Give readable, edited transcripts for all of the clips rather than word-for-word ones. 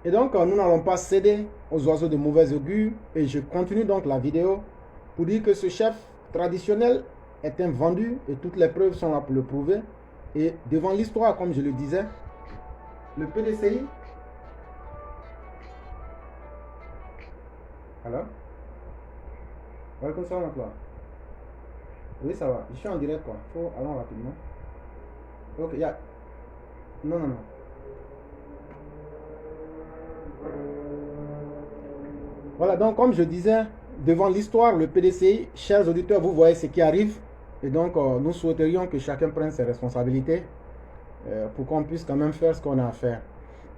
Et donc, nous n'allons pas céder aux oiseaux de mauvais augure. Et je continue donc la vidéo pour dire que ce chef traditionnel est un vendu et toutes les preuves sont là pour le prouver. Et devant l'histoire, comme je le disais, le PDCI... Alors, welcome ça, toi. Oui, ça va. Je suis en direct, quoi. Allons rapidement. Ok, Non, non, non. Voilà, donc comme je disais, devant l'histoire, le PDCI, chers auditeurs, vous voyez ce qui arrive. Et donc, nous souhaiterions que chacun prenne ses responsabilités pour qu'on puisse quand même faire ce qu'on a à faire.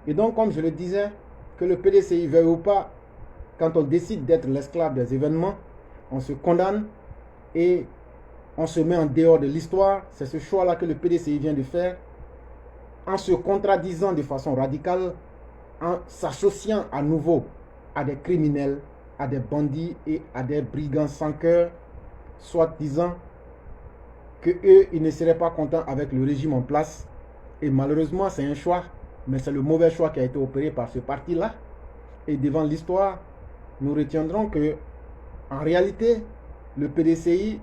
Et donc, comme je le disais, que le PDCI veuille ou pas, quand on décide d'être l'esclave des événements, on se condamne et on se met en dehors de l'histoire. C'est ce choix-là que le PDCI vient de faire, en se contradisant de façon radicale, en s'associant à nouveau à des criminels, à des bandits et à des brigands sans cœur, soit disant que eux, ils ne seraient pas contents avec le régime en place. Et malheureusement, c'est un choix, mais c'est le mauvais choix qui a été opéré par ce parti-là. Et devant l'histoire, nous retiendrons que, en réalité, le PDCI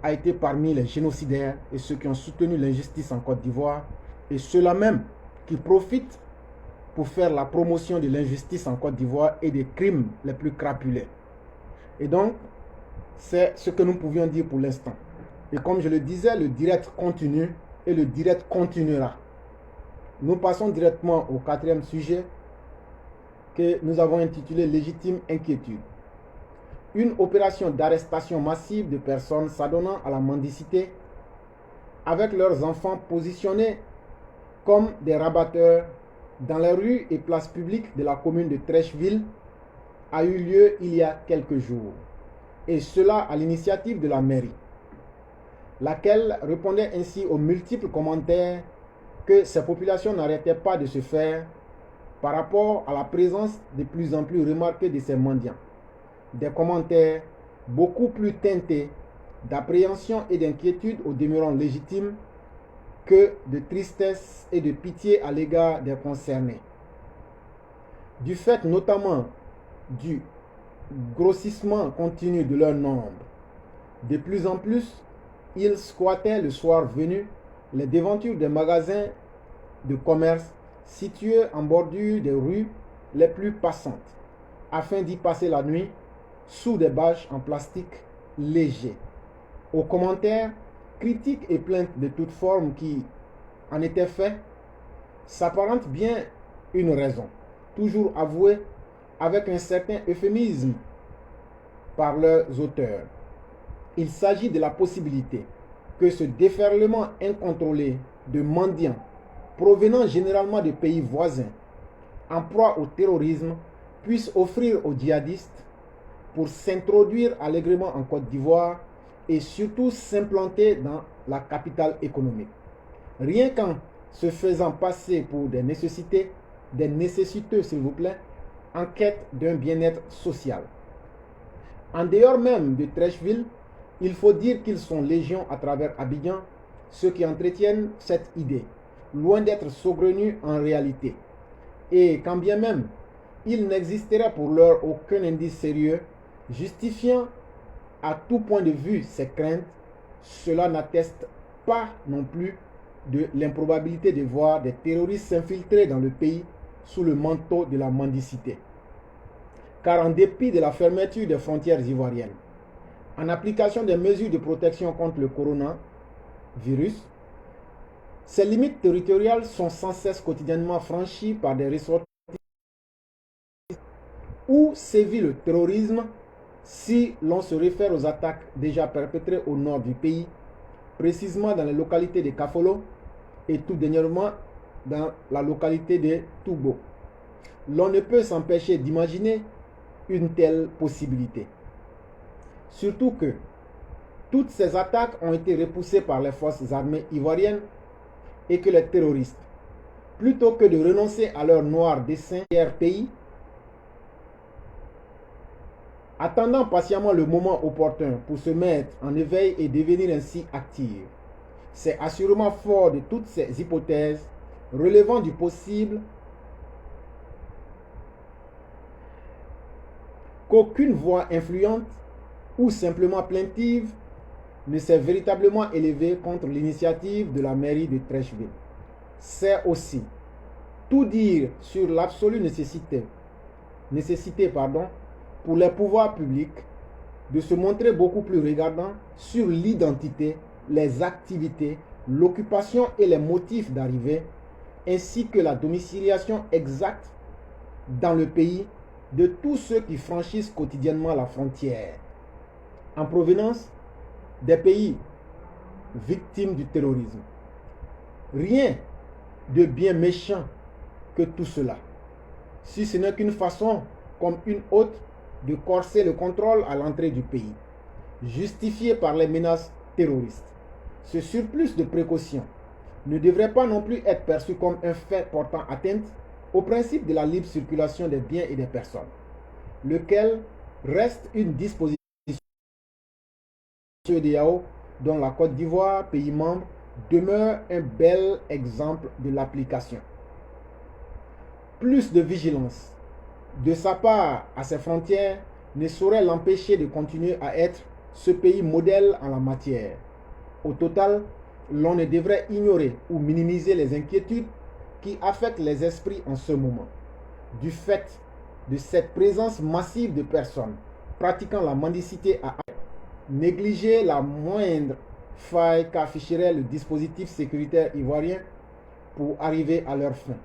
a été parmi les génocidaires et ceux qui ont soutenu l'injustice en Côte d'Ivoire, et ceux-là même qui profitent pour faire la promotion de l'injustice en Côte d'Ivoire et des crimes les plus crapuleux. Et donc, c'est ce que nous pouvions dire pour l'instant. Et comme je le disais, le direct continue et le direct continuera. Nous passons directement au quatrième sujet que nous avons intitulé Légitime inquiétude. Une opération d'arrestation massive de personnes s'adonnant à la mendicité avec leurs enfants positionnés comme des rabatteurs dans les rues et places publiques de la commune de Trècheville a eu lieu il y a quelques jours. Et cela à l'initiative de la mairie, laquelle répondait ainsi aux multiples commentaires que ces populations n'arrêtaient pas de se faire par rapport à la présence de plus en plus remarquée de ces mendiants. Des commentaires beaucoup plus teintés d'appréhension et d'inquiétude au demeurant légitime que de tristesse et de pitié à l'égard des concernés. Du fait notamment du grossissement continu de leur nombre, de plus en plus, ils squattaient le soir venu les devantures des magasins de commerce situés en bordure des rues les plus passantes, afin d'y passer la nuit sous des bâches en plastique léger. Aux commentaires, critiques et plaintes de toute forme qui en étaient faits, s'apparente bien une raison, toujours avouée avec un certain euphémisme par leurs auteurs. Il s'agit de la possibilité que ce déferlement incontrôlé de mendiants provenant généralement de pays voisins en proie au terrorisme puisse offrir aux djihadistes pour s'introduire allègrement en Côte d'Ivoire et surtout s'implanter dans la capitale économique. Rien qu'en se faisant passer pour des nécessiteux s'il vous plaît, en quête d'un bien-être social. En dehors même de Trècheville, il faut dire qu'ils sont légion à travers Abidjan, ceux qui entretiennent cette idée, loin d'être saugrenus en réalité. Et quand bien même, il n'existerait pour l'heure aucun indice sérieux justifiant à tout point de vue ces craintes, cela n'atteste pas non plus de l'improbabilité de voir des terroristes s'infiltrer dans le pays sous le manteau de la mendicité. Car en dépit de la fermeture des frontières ivoiriennes, en application des mesures de protection contre le coronavirus, ces limites territoriales sont sans cesse quotidiennement franchies par des ressortissants où sévit le terrorisme si l'on se réfère aux attaques déjà perpétrées au nord du pays, précisément dans les localités de Kafolo et tout dernièrement dans la localité de Toubo. L'on ne peut s'empêcher d'imaginer une telle possibilité. Surtout que toutes ces attaques ont été repoussées par les forces armées ivoiriennes et que les terroristes, plutôt que de renoncer à leur noir dessein dans pays, attendant patiemment le moment opportun pour se mettre en éveil et devenir ainsi actifs. C'est assurément fort de toutes ces hypothèses relevant du possible qu'aucune voix influente ou simplement plaintive ne s'est véritablement élevée contre l'initiative de la mairie de Trècheville. C'est aussi tout dire sur l'absolue nécessité pour les pouvoirs publics de se montrer beaucoup plus regardants sur l'identité, les activités, l'occupation et les motifs d'arrivée, ainsi que la domiciliation exacte dans le pays de tous ceux qui franchissent quotidiennement la frontière, en provenance des pays victimes du terrorisme. Rien de bien méchant que tout cela, si ce n'est qu'une façon, comme une autre, de corser le contrôle à l'entrée du pays, justifié par les menaces terroristes. Ce surplus de précaution ne devrait pas non plus être perçu comme un fait portant atteinte au principe de la libre circulation des biens et des personnes, lequel reste une disposition de CEDEAO dont la Côte d'Ivoire, pays membre, demeure un bel exemple de l'application. Plus de vigilance de sa part à ses frontières ne saurait l'empêcher de continuer à être ce pays modèle en la matière. Au total, l'on ne devrait ignorer ou minimiser les inquiétudes qui affectent les esprits en ce moment, du fait de cette présence massive de personnes pratiquant la mendicité à négliger la moindre faille qu'afficherait le dispositif sécuritaire ivoirien pour arriver à leur fin.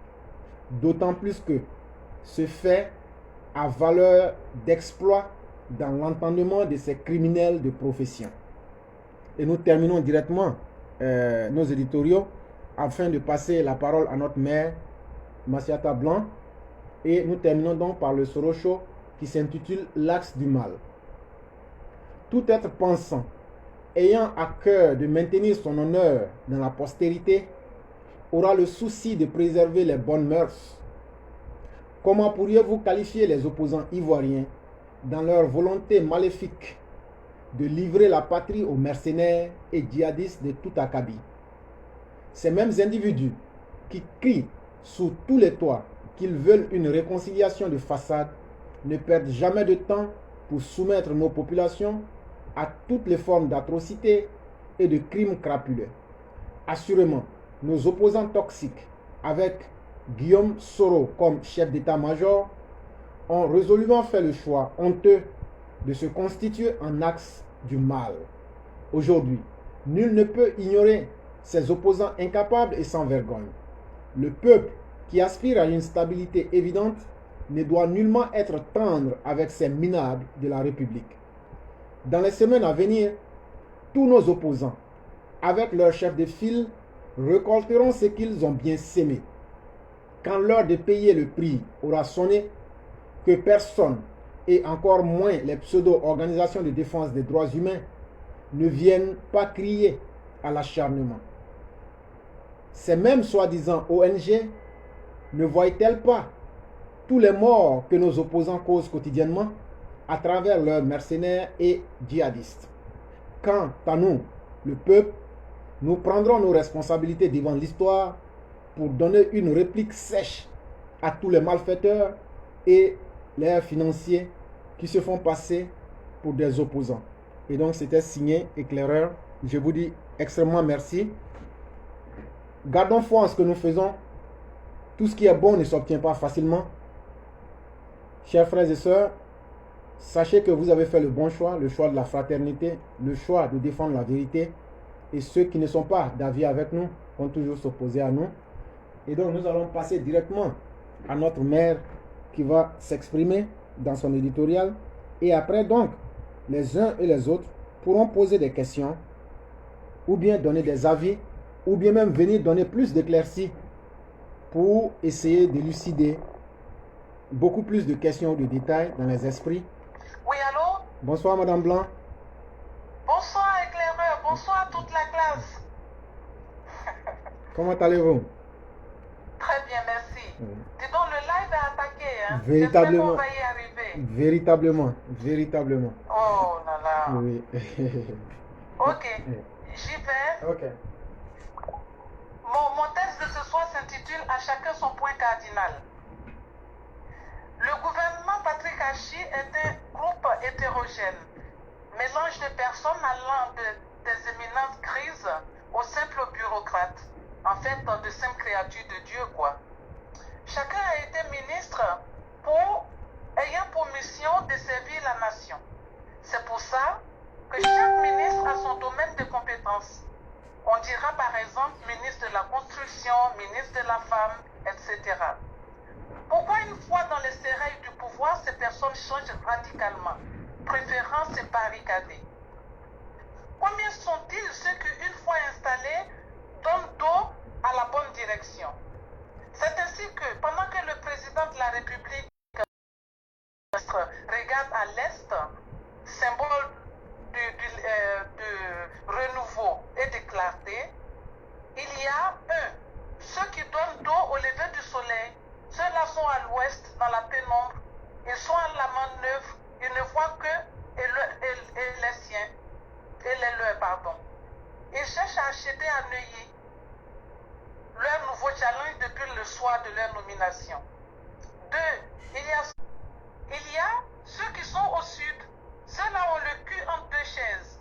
D'autant plus que ce fait a valeur d'exploit dans l'entendement de ces criminels de profession. Et nous terminons directement nos éditoriaux afin de passer la parole à notre mère, Massiata Blanc. Et nous terminons donc par le Sorocho qui s'intitule L'axe du mal. Tout être pensant, ayant à cœur de maintenir son honneur dans la postérité, aura le souci de préserver les bonnes mœurs. Comment pourriez-vous qualifier les opposants ivoiriens dans leur volonté maléfique de livrer la patrie aux mercenaires et djihadistes de tout acabit? Ces mêmes individus qui crient sous tous les toits qu'ils veulent une réconciliation de façade ne perdent jamais de temps pour soumettre nos populations à toutes les formes d'atrocités et de crimes crapuleux. Assurément, nos opposants toxiques, avec Guillaume Soro comme chef d'état-major, ont résolument fait le choix honteux de se constituer en axe du mal. Aujourd'hui, nul ne peut ignorer ces opposants incapables et sans vergogne. Le peuple qui aspire à une stabilité évidente ne doit nullement être tendre avec ces minables de la République. Dans les semaines à venir, tous nos opposants, avec leur chef de file, récolteront ce qu'ils ont bien sémé. Quand l'heure de payer le prix aura sonné, que personne, et encore moins les pseudo-organisations de défense des droits humains, ne viennent pas crier à l'acharnement. Ces mêmes soi-disant ONG ne voient-elles pas tous les morts que nos opposants causent quotidiennement à travers leurs mercenaires et djihadistes? Quant à nous, le peuple, nous prendrons nos responsabilités devant l'histoire pour donner une réplique sèche à tous les malfaiteurs et les financiers qui se font passer pour des opposants. Et donc c'était signé Éclaireur. Je vous dis extrêmement merci. Gardons foi en ce que nous faisons. Tout ce qui est bon ne s'obtient pas facilement. Chers frères et sœurs, sachez que vous avez fait le bon choix, le choix de la fraternité, le choix de défendre la vérité. Et ceux qui ne sont pas d'avis avec nous vont toujours s'opposer à nous. Et donc nous allons passer directement à notre mère qui va s'exprimer dans son éditorial. Et après donc, les uns et les autres pourront poser des questions ou bien donner des avis ou bien même venir donner plus d'éclaircies pour essayer d'élucider beaucoup plus de questions ou de détails dans les esprits. Oui, allô? Bonsoir Madame Blanc. Bonsoir éclaireur, bonsoir toute la classe. Comment allez-vous? Très bien, merci. Dis donc, le live est attaqué, hein? Véritablement. J'espère qu'on va y arriver. Véritablement, véritablement. Oh là là. Oui. Ok, j'y vais. Ok. Mon texte de ce soir s'intitule « À chacun son point cardinal ». Le gouvernement Patrick Hachi est un groupe hétérogène, mélange de personnes allant des éminentes crises aux simples bureaucrates, en fait de simples créatures de Dieu quoi. Chacun a été ministre ayant pour mission de servir la nation. C'est pour ça que chaque ministre a son domaine de compétences. On dira par exemple ministre de la Construction, ministre de la Femme, etc. Pourquoi une fois dans les sérails du pouvoir, ces personnes changent radicalement, préférant se barricader? Combien sont-ils ceux qui, une fois installés, donnent dos à la bonne direction? C'est ainsi que, pendant que le président de la République regarde à l'Est, symbole de renouveau et de clarté, il y a ceux qui donnent dos au lever du soleil. Ceux-là sont à l'ouest, dans la pénombre. Ils sont à la manœuvre. Ils ne voient que les siens, et les leurs, pardon. Ils cherchent à acheter à Neuilly leur nouveau challenge depuis le soir de leur nomination. Il y a ceux qui sont au sud. Ceux-là ont le cul entre deux chaises.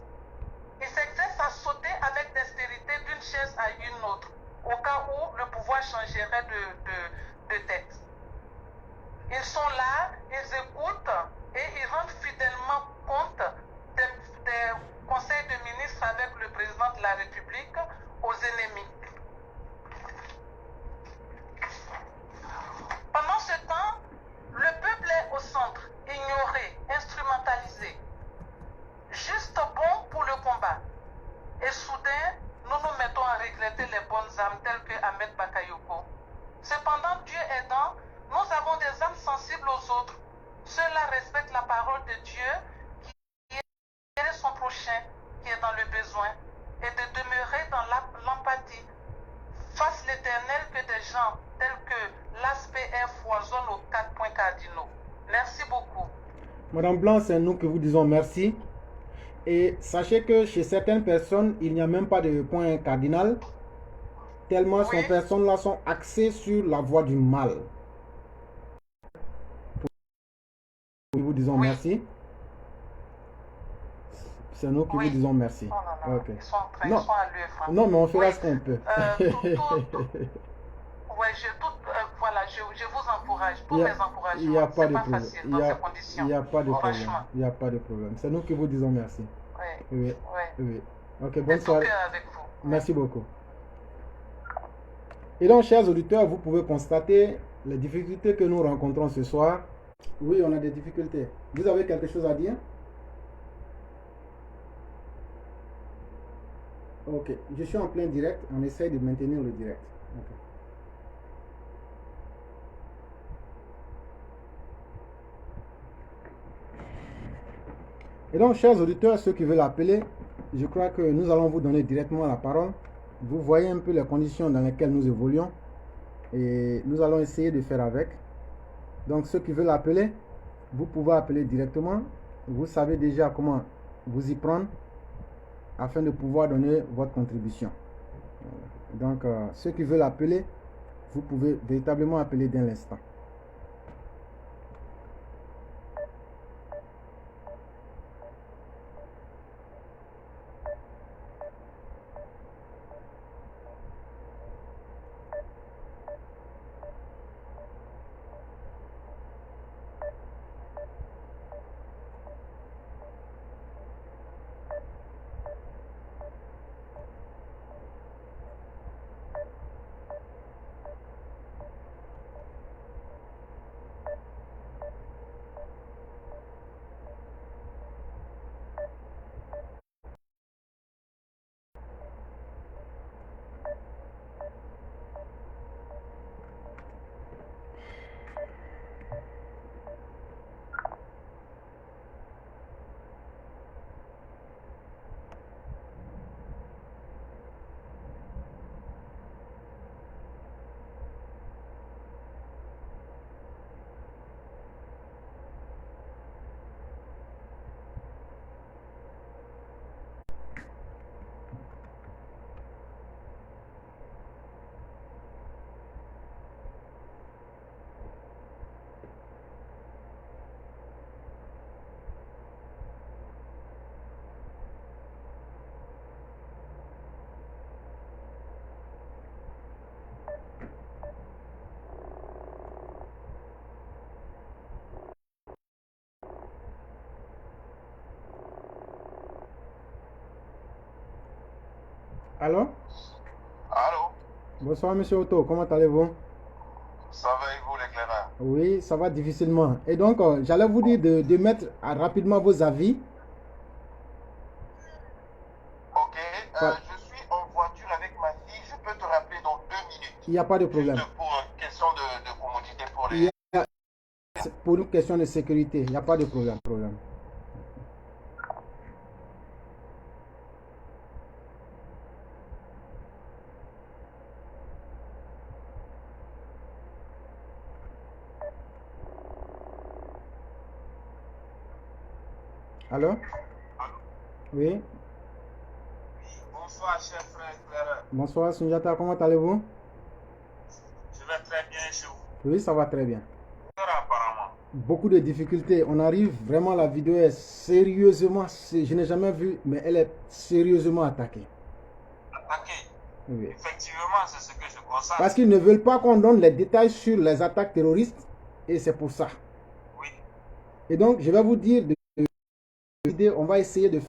Ils s'exercent à sauter avec dextérité d'une chaise à une autre, au cas où le pouvoir changerait de tête. Ils sont là, ils écoutent et ils rendent fidèlement compte des conseils de ministres avec le président de la République aux ennemis. Pendant ce temps, le peuple est au centre, ignoré, instrumentalisé, juste bon pour le combat. Et soudain, nous nous mettons à regretter les bonnes âmes telles que Ahmed Bakayoko. Cependant, Dieu aidant, nous avons des âmes sensibles aux autres. Ceux-là respectent la parole de Dieu qui est son prochain, qui est dans le besoin, et de demeurer dans l'empathie. Face l'Éternel que des gens tels que l'ASPR foisonnent aux 4 points cardinaux. Merci beaucoup. Madame Blanc, c'est nous que vous disons merci. Et sachez que chez certaines personnes, il n'y a même pas de point cardinal, tellement ces personnes-là sont axées sur la voie du mal. Nous vous disons merci. C'est nous qui vous disons merci. Oh là là, okay. Ils sont à l'œuvre. Non, mais on fera ce qu'on peut. Voilà, je vous encourage. Tous mes encouragements. Il n'y a pas de pas problème. facile dans ces conditions. Il n'y a pas de problème. Il n'y a pas de problème. C'est nous qui vous disons merci. Oui. Ok, bonne soirée. Avec vous. Merci beaucoup. Et donc, chers auditeurs, vous pouvez constater les difficultés que nous rencontrons ce soir. Oui, on a des difficultés. Vous avez quelque chose à dire? Ok, je suis en plein direct. On essaye de maintenir le direct. Okay. Et donc, chers auditeurs, ceux qui veulent appeler, je crois que nous allons vous donner directement la parole. Vous voyez un peu les conditions dans lesquelles nous évoluons. Et nous allons essayer de faire avec. Donc, ceux qui veulent appeler, vous pouvez appeler directement. Vous savez déjà comment vous y prendre afin de pouvoir donner votre contribution. Donc, ceux qui veulent appeler, vous pouvez véritablement appeler dès l'instant. Allô? Allô? Bonsoir, monsieur Otto. Comment allez-vous? Ça va et vous, l'éclaireur? Oui, ça va difficilement. Et donc, j'allais vous dire de mettre rapidement vos avis. Ok, Pas- je suis en voiture avec ma fille. Je peux te rappeler dans 2 minutes. Il n'y a pas de problème. Juste pour une question de commodité pour Il y les... a- C'est pour une question de sécurité. Il n'y a pas de problème. Allô? Oui. Bonsoir, cher frère éclaireur. Bonsoir, Sunjata. Comment allez-vous? Je vais très bien chez vous. Oui, ça va très bien. Apparemment. Beaucoup de difficultés. On arrive vraiment, la vidéo est sérieusement, je n'ai jamais vu, mais elle est sérieusement attaquée. Attaqué. Oui. Effectivement, c'est ce que je constate. Parce qu'ils ne veulent pas qu'on donne les détails sur les attaques terroristes et c'est pour ça. Oui. Et donc, je vais vous dire, on va essayer de